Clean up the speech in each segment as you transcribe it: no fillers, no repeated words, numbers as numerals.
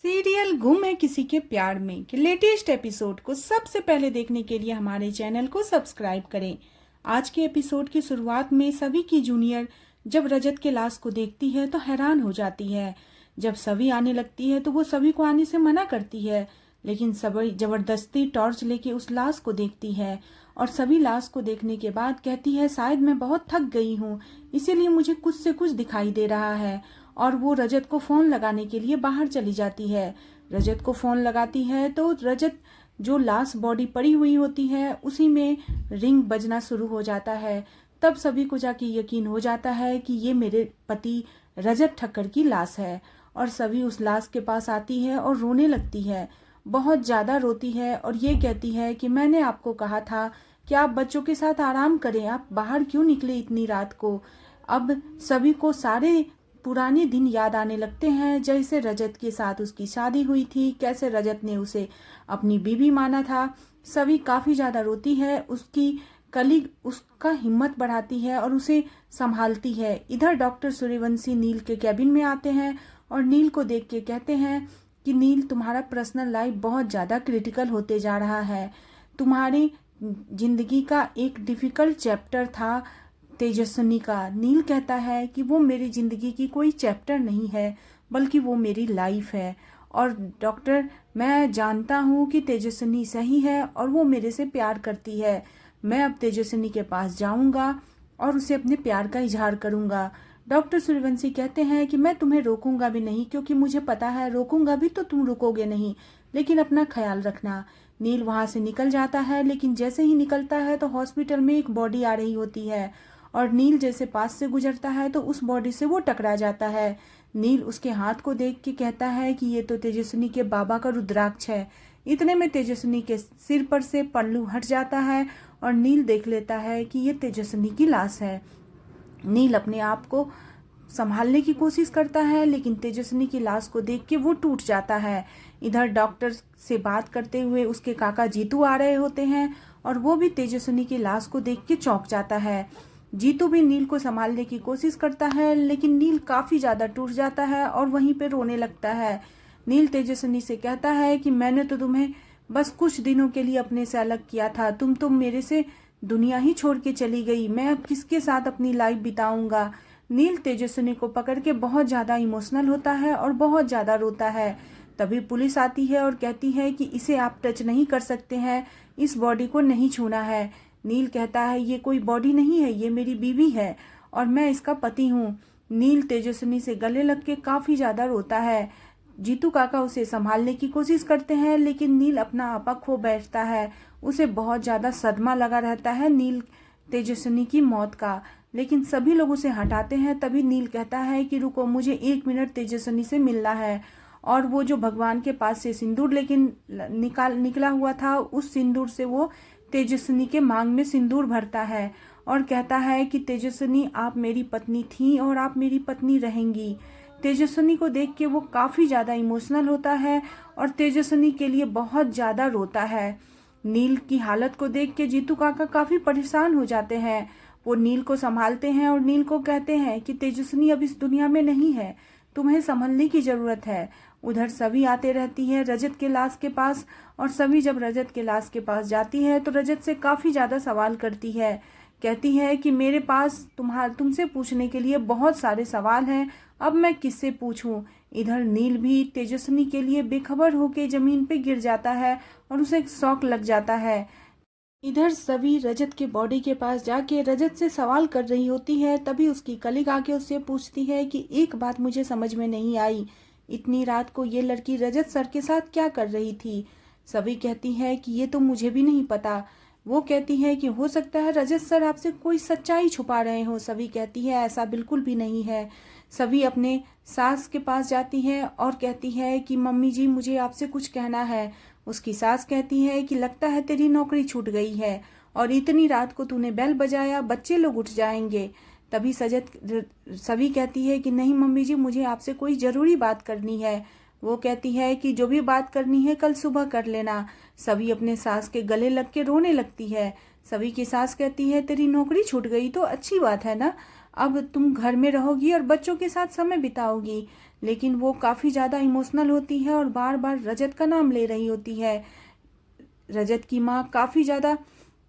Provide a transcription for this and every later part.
Serial गुम है किसी के प्यार में के लेटेस्ट एपिसोड को सबसे पहले देखने के लिए हमारे चैनल को सब्सक्राइब करें। आज के एपिसोड की शुरुआत में सवी की जूनियर जब रजत के लाश को देखती है तो हैरान हो जाती है। जब सवी आने लगती है तो वो सवी को आने से मना करती है, लेकिन सवी जबरदस्ती टॉर्च लेके उस लाश को देखती है और सभी लाश को देखने के बाद कहती है शायद मैं बहुत थक गई हूँ, इसीलिए मुझे कुछ से कुछ दिखाई दे रहा है। और वो रजत को फोन लगाने के लिए बाहर चली जाती है। रजत को फोन लगाती है तो रजत जो लाश बॉडी पड़ी हुई होती है उसी में रिंग बजना शुरू हो जाता है। तब सभी को जाके यकीन हो जाता है कि ये मेरे पति रजत ठक्कर की लाश है। और सभी उस लाश के पास आती है और रोने लगती है, बहुत ज़्यादा रोती है और ये कहती है कि मैंने आपको कहा था कि आप बच्चों के साथ आराम करें, आप बाहर क्यों निकले इतनी रात को। अब सभी को सारे पुराने दिन याद आने लगते हैं, जैसे रजत के साथ उसकी शादी हुई थी, कैसे रजत ने उसे अपनी बीवी माना था। सभी काफ़ी ज़्यादा रोती है। उसकी कलीग उसका हिम्मत बढ़ाती है और उसे संभालती है। इधर डॉक्टर सूर्यवंशी नील के कैबिन में आते हैं और नील को देख के कहते हैं कि नील, तुम्हारा पर्सनल लाइफ बहुत ज़्यादा क्रिटिकल होते जा रहा है। तुम्हारी जिंदगी का एक डिफ़िकल्ट चैप्टर था तेजस्विनी का। नील कहता है कि वो मेरी ज़िंदगी की कोई चैप्टर नहीं है, बल्कि वो मेरी लाइफ है। और डॉक्टर, मैं जानता हूँ कि तेजस्विनी सही है और वो मेरे से प्यार करती है। मैं अब तेजस्विनी के पास जाऊँगा और उसे अपने प्यार का इजहार करूँगा। डॉक्टर सूर्यवंशी कहते हैं कि मैं तुम्हें रोकूंगा भी नहीं, क्योंकि मुझे पता है रोकूंगा भी तो तुम रुकोगे नहीं, लेकिन अपना ख्याल रखना। नील वहाँ से निकल जाता है, लेकिन जैसे ही निकलता है तो हॉस्पिटल में एक बॉडी आ रही होती है और नील जैसे पास से गुजरता है तो उस बॉडी से वो टकरा जाता है। नील उसके हाथ को देख के कहता है कि ये तो तेजस्विनी के बाबा का रुद्राक्ष है। इतने में तेजस्विनी के सिर पर से पल्लू हट जाता है और नील देख लेता है कि ये तेजस्विनी की लाश है। नील अपने आप को संभालने की कोशिश करता है, लेकिन तेजस्विनी की लाश को देख के वो टूट जाता है। इधर डॉक्टर से बात करते हुए उसके काका जीतू आ रहे होते हैं और वो भी तेजस्विनी की लाश को देख के चौंक जाता है। जीतू भी नील को संभालने की कोशिश करता है, लेकिन नील काफ़ी ज़्यादा टूट जाता है और वहीं पे रोने लगता है। नील तेजस्विनी से कहता है कि मैंने तो तुम्हें बस कुछ दिनों के लिए अपने से अलग किया था, तुम मेरे से दुनिया ही छोड़ के चली गई, मैं अब किसके साथ अपनी लाइफ बिताऊंगा। नील तेजस्विनी को पकड़ के बहुत ज़्यादा इमोशनल होता है और बहुत ज़्यादा रोता है। तभी पुलिस आती है और कहती है कि इसे आप टच नहीं कर सकते हैं, इस बॉडी को नहीं छूना है। नील कहता है ये कोई बॉडी नहीं है, ये मेरी बीवी है और मैं इसका पति हूँ। नील तेजस्विनी से गले लग के काफ़ी ज़्यादा रोता है। जीतू काका उसे संभालने की कोशिश करते हैं, लेकिन नील अपना आपा खो बैठता है। उसे बहुत ज़्यादा सदमा लगा रहता है नील तेजस्विनी की मौत का, लेकिन सभी लोग उसे हटाते हैं। तभी नील कहता है कि रुको, मुझे 1 मिनट तेजस्विनी से मिलना है। और वो जो भगवान के पास से सिंदूर लेकिन निकला हुआ था, उस सिंदूर से वो तेजस्विनी के मांग में सिंदूर भरता है और कहता है कि तेजस्विनी, आप मेरी पत्नी थी और आप मेरी पत्नी रहेंगी। तेजस्विनी को देख के वो काफ़ी ज़्यादा इमोशनल होता है और तेजस्विनी के लिए बहुत ज़्यादा रोता है। नील की हालत को देख के जीतू काका काफ़ी परेशान हो जाते हैं। वो नील को संभालते हैं और नील को कहते हैं कि तेजस्विनी अब इस दुनिया में नहीं है, तुम्हें संभलने की ज़रूरत है। उधर सभी आते रहती है रजत के लाश के पास, और सभी जब रजत के लाश के पास जाती है तो रजत से काफ़ी ज़्यादा सवाल करती है। कहती है कि मेरे पास तुमसे पूछने के लिए बहुत सारे सवाल हैं, अब मैं किससे पूछूं। इधर नील भी तेजस्विनी के लिए बेखबर होकर ज़मीन पे गिर जाता है और उसे शौक लग जाता है। इधर सभी रजत के बॉडी के पास जाके रजत से सवाल कर रही होती है। तभी उसकी कलीग आके उससे पूछती है कि एक बात मुझे समझ में नहीं आई, इतनी रात को ये लड़की रजत सर के साथ क्या कर रही थी। सभी कहती है कि ये तो मुझे भी नहीं पता। वो कहती है कि हो सकता है रजत सर आपसे कोई सच्चाई छुपा रहे हो। सभी कहती है ऐसा बिल्कुल भी नहीं है। सभी अपने सास के पास जाती है और कहती है कि मम्मी जी, मुझे आपसे कुछ कहना है। उसकी सास कहती है कि लगता है तेरी नौकरी छूट गई है और इतनी रात को तूने बेल बजाया, बच्चे लोग उठ जाएंगे। तभी सभी कहती है कि नहीं मम्मी जी, मुझे आपसे कोई ज़रूरी बात करनी है। वो कहती है कि जो भी बात करनी है कल सुबह कर लेना। सभी अपने सास के गले लग के रोने लगती है। सभी की सास कहती है तेरी नौकरी छूट गई तो अच्छी बात है ना, अब तुम घर में रहोगी और बच्चों के साथ समय बिताओगी। लेकिन वो काफ़ी ज़्यादा इमोशनल होती है और बार बार रजत का नाम ले रही होती है। रजत की माँ काफ़ी ज़्यादा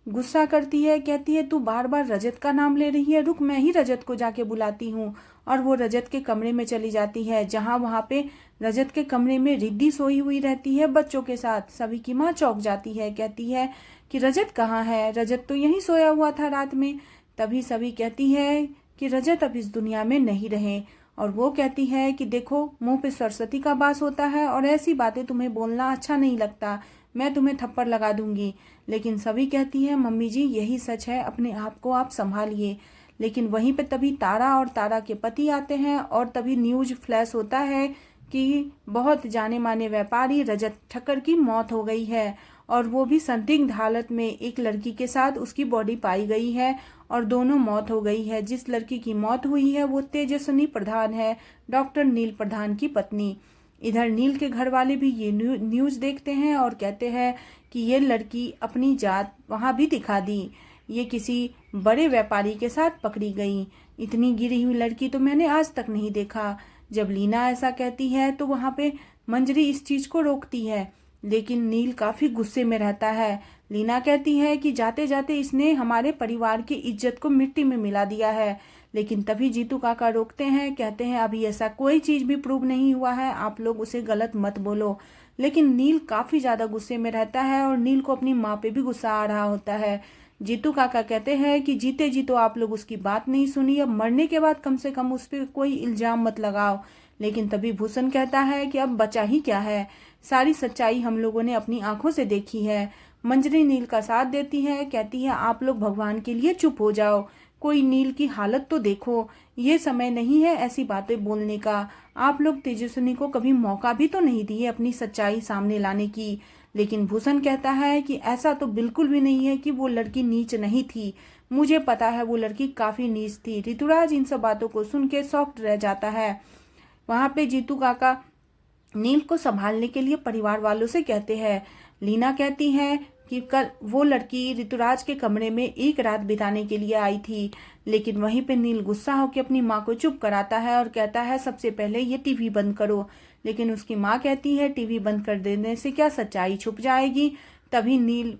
गुस्सा करती है, कहती है तू बार बार रजत का नाम ले रही है, रुक मैं ही रजत को जाके बुलाती हूँ। और वो रजत के कमरे में चली जाती है, जहाँ वहाँ पे रजत के कमरे में रिद्धि सोई हुई रहती है बच्चों के साथ। सभी की माँ चौंक जाती है, कहती है कि रजत कहाँ है, रजत तो यहीं सोया हुआ था रात में। तभी सभी कहती है कि रजत अब इस दुनिया में नहीं रहे। और वो कहती है कि देखो मुंह पे सरस्वती का वास होता है और ऐसी बातें तुम्हें बोलना अच्छा नहीं लगता, मैं तुम्हें थप्पड़ लगा दूंगी। लेकिन सभी कहती है मम्मी जी यही सच है, अपने आप को आप संभालिए। लेकिन वहीं पे तभी तारा और तारा के पति आते हैं और तभी न्यूज फ्लैश होता है कि बहुत जाने माने व्यापारी रजत ठक्कर की मौत हो गई है, और वो भी संदिग्ध हालत में एक लड़की के साथ उसकी बॉडी पाई गई है और दोनों मौत हो गई है। जिस लड़की की मौत हुई है वो तेजस्विनी प्रधान है, डॉक्टर नील प्रधान की पत्नी। इधर नील के घर वाले भी ये न्यूज़ देखते हैं और कहते हैं कि ये लड़की अपनी जात वहाँ भी दिखा दी, ये किसी बड़े व्यापारी के साथ पकड़ी गई। इतनी गिरी हुई लड़की तो मैंने आज तक नहीं देखा। जब लीना ऐसा कहती है तो वहाँ पे मंजरी इस चीज़ को रोकती है, लेकिन नील काफ़ी गुस्से में रहता है। लीना कहती है कि जाते जाते इसने हमारे परिवार की इज्जत को मिट्टी में मिला दिया है। लेकिन तभी जीतू काका रोकते हैं, कहते हैं अभी ऐसा कोई चीज़ भी प्रूव नहीं हुआ है, आप लोग उसे गलत मत बोलो। लेकिन नील काफ़ी ज़्यादा गुस्से में रहता है और नील को अपनी माँ पे भी गुस्सा आ रहा होता है। जीतू काका कहते हैं कि जीते जी तो आप लोग उसकी बात नहीं सुनी, अब मरने के बाद कम से कम उस पर कोई इल्ज़ाम मत लगाओ। लेकिन तभी भूषण कहता है कि अब बचा ही क्या है, सारी सच्चाई हम लोगों ने अपनी आंखों से देखी है। मंजरी नील का साथ देती है, कहती है आप लोग भगवान के लिए चुप हो जाओ, कोई नील की हालत तो देखो, ये समय नहीं है ऐसी बातें बोलने का। आप लोग तेजस्विनी को कभी मौका भी तो नहीं दिए अपनी सच्चाई सामने लाने की। लेकिन भूषण कहता है कि ऐसा तो बिल्कुल भी नहीं है कि वो लड़की नीच नहीं थी, मुझे पता है वो लड़की काफ़ी नीच थी। ऋतुराज इन सब बातों को सुन के शॉक्ड रह जाता है। वहाँ पे जीतू काका नील को संभालने के लिए परिवार वालों से कहते हैं। लीना कहती है कि कल वो लड़की ऋतुराज के कमरे में एक रात बिताने के लिए आई थी, लेकिन वहीं पे नील गुस्सा होकर अपनी माँ को चुप कराता है और कहता है सबसे पहले ये टीवी बंद करो। लेकिन उसकी माँ कहती है टीवी बंद कर देने से क्या सच्चाई छुप जाएगी। तभी नील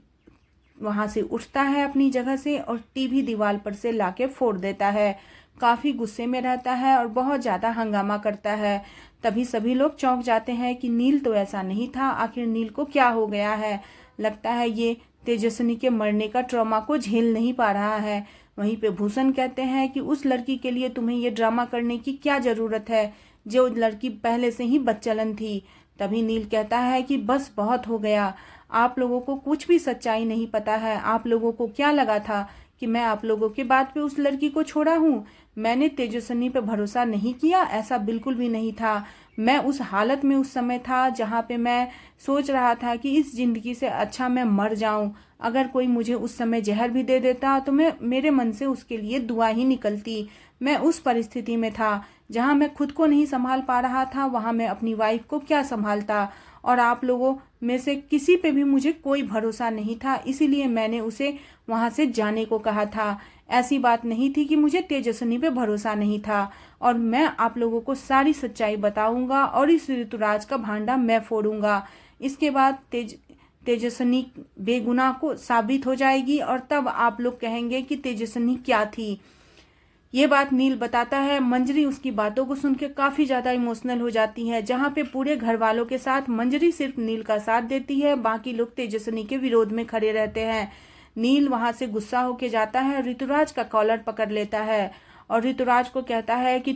वहां से उठता है अपनी जगह से और टीवी दीवार पर से लाके फोड़ देता है। काफी गुस्से में रहता है और बहुत ज्यादा हंगामा करता है। तभी सभी लोग चौंक जाते हैं कि नील तो ऐसा नहीं था, आखिर नील को क्या हो गया है। लगता है ये तेजस्विनी के मरने का ट्रॉमा को झेल नहीं पा रहा है। वहीं पे भूषण कहते हैं कि उस लड़की के लिए तुम्हें ये ड्रामा करने की क्या जरूरत है, जो लड़की पहले से ही बदचलन थी। तभी नील कहता है कि बस बहुत हो गया, आप लोगों को कुछ भी सच्चाई नहीं पता है। आप लोगों को क्या लगा था कि मैं आप लोगों के बात पे उस लड़की को छोड़ा हूँ? मैंने तेजस्विनी पे भरोसा नहीं किया, ऐसा बिल्कुल भी नहीं था। मैं उस हालत में उस समय था जहाँ पे मैं सोच रहा था कि इस जिंदगी से अच्छा मैं मर जाऊं। अगर कोई मुझे उस समय जहर भी दे देता तो मैं मेरे मन से उसके लिए दुआ ही निकलती। मैं उस परिस्थिति में था जहाँ मैं खुद को नहीं संभाल पा रहा था, वहाँ मैं अपनी वाइफ को क्या संभालता। और आप लोगों में से किसी पे भी मुझे कोई भरोसा नहीं था, इसीलिए मैंने उसे वहाँ से जाने को कहा था। ऐसी बात नहीं थी कि मुझे तेजस्विनी पे भरोसा नहीं था। और मैं आप लोगों को सारी सच्चाई बताऊंगा और इस ऋतुराज का भांडा मैं फोड़ूंगा। इसके बाद तेजस्विनी बेगुनाह को साबित हो जाएगी और तब आप लोग कहेंगे कि तेजस्विनी क्या थी। ये बात नील बताता है। मंजरी उसकी बातों को सुन के काफी ज्यादा इमोशनल हो जाती है, जहाँ पे पूरे घर वालों के साथ मंजरी सिर्फ नील का साथ देती है, बाकी लोग तेजस्विनी के विरोध में खड़े रहते हैं। नील वहां से गुस्सा होके जाता है, ऋतुराज का कॉलर पकड़ लेता है और ऋतुराज को कहता है कि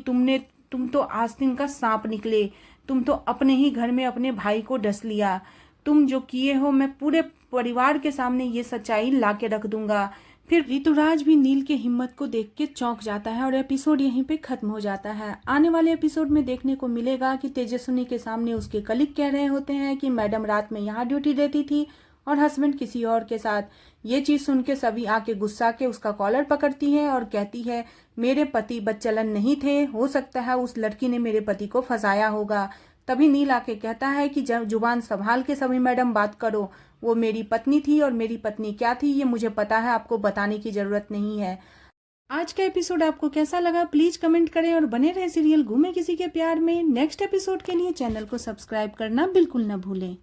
तुम तो आस्तीन का सांप निकले, तुम तो अपने ही घर में अपने भाई को डस लिया। तुम जो किए हो मैं पूरे परिवार के सामने ये सच्चाई ला के रख दूंगा। फिर ऋतुराज भी नील के हिम्मत को देख के चौंक जाता है और एपिसोड यहीं पे खत्म हो जाता है। आने वाले एपिसोड में देखने को मिलेगा कि तेजस्विनी के सामने उसके कलीग कह रहे होते हैं कि मैडम रात में यहाँ ड्यूटी देती थी और हस्बैंड किसी और के साथ। ये चीज सुन के सभी आके गुस्सा के उसका कॉलर पकड़ती है और कहती है मेरे पति बदचलन नहीं थे, हो सकता है उस लड़की ने मेरे पति को फंसाया होगा। तभी नील आके कहता है कि जब जुबान संभाल के सभी मैडम बात करो, वो मेरी पत्नी थी और मेरी पत्नी क्या थी ये मुझे पता है, आपको बताने की जरूरत नहीं है। आज का एपिसोड आपको कैसा लगा प्लीज कमेंट करें और बने रहे सीरियल घूमे किसी के प्यार में। नेक्स्ट एपिसोड के लिए चैनल को सब्सक्राइब करना बिल्कुल न भूलें।